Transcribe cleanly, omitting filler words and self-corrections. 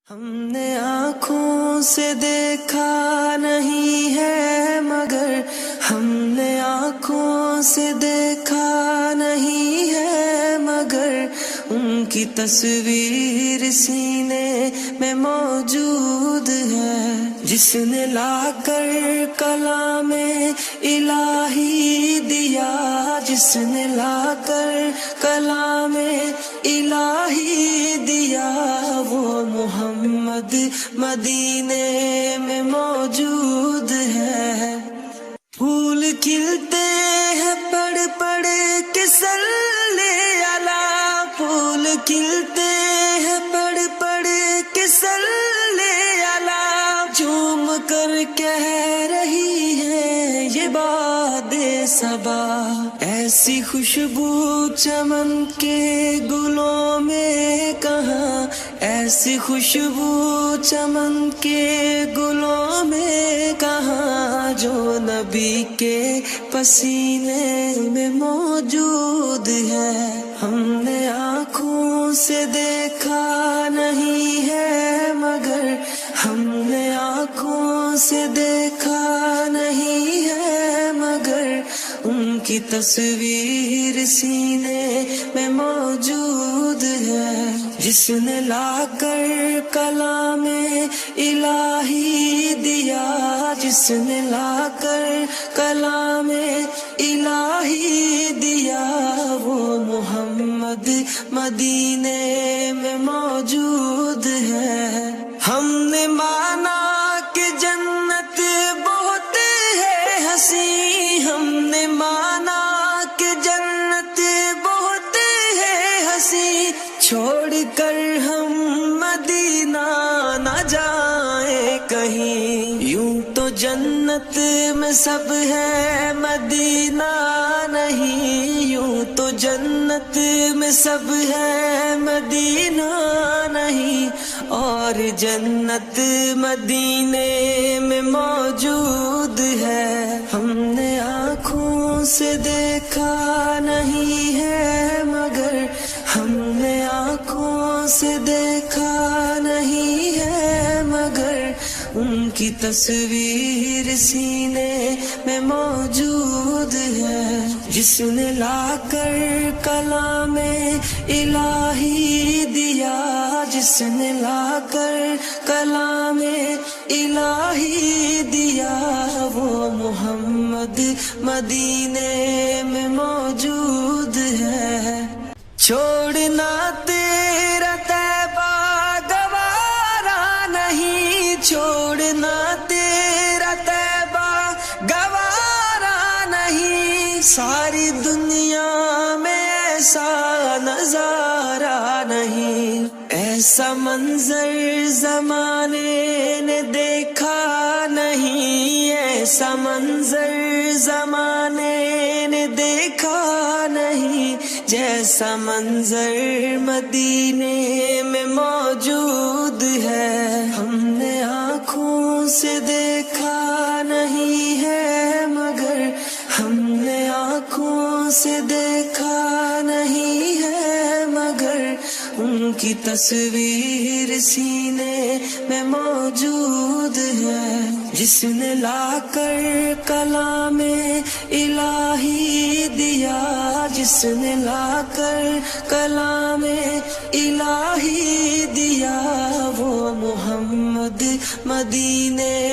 ہم نے آنکھوں سے دیکھا نہیں ہے مگر ہم نے آنکھوں سے دیکھا نہیں ہے مگر ان کی تصویر سینے میں موجود ہے، جس نے لا کر کلام الہی دیا، جس نے لا کر کلام الہی دیا، وہ محمد مدینے میں موجود ہے۔ پھول کھلتے ہیں پڑھ پڑھ کے صلی علی، پھول کھلتے ہیں پڑھ پڑھ کے صلی علی، جھوم کر کہہ رہی ہے یہ باد صبا، ایسی خوشبو چمن کے گلوں میں کہاں، ایسی خوشبو چمن کے گلوں میں کہاں، جو نبی کے پسینے میں موجود ہے۔ ہم نے آنکھوں سے دیکھا نہیں ہے مگر ہم نے آنکھوں سے دیکھا نہیں ہے مگر ان کی تصویر سینے میں موجود ہے، جس نے لا کر کلام الہی دیا، جس نے لا کر کلام الہی دیا، وہ محمد مدینے میں موجود ہے۔ ہم نے مانا کہ جنت بہت ہے حسین، ہم نے مانا کہ جنت بہت ہے حسین، چھوڑ کر ہم مدینہ نہ جائیں کہیں، یوں تو جنت میں سب ہے مدینہ نہیں، یوں تو جنت میں سب ہے مدینہ نہیں، اور جنت مدینے میں موجود ہے۔ ہم نے آنکھوں سے دیکھا نہیں ہے مگر ہم نے آنکھوں سے دیکھا نہیں ہے مگر ان کی تصویر سینے میں موجود ہے، جس نے لا کر کلام الہی دیا، جس نے لا کر کلام الہی دیا، وہ محمد مدینے میں موجود ہے۔ چھوڑنا تیرا طیبہ گوارا نہیں، چھوڑنا تیرا طیبہ گوارا نہیں، ساری دنیا میں ایسا نظارہ نہیں، ایسا منظر زمانے نے دیکھا نہیں، ایسا منظر زمانے نے دیکھا نہیں، جیسا منظر مدینے میں موجود ہے۔ ہم نے آنکھوں سے دیکھا نہیں ہے مگر ہم نے آنکھوں سے دیکھا نہیں ہے مگر ان کی تصویر سینے میں موجود ہے، جس نے لا کر کلام الہی دیا، جس نے لا کر کلام الہی دیا، وہ محمد مدینے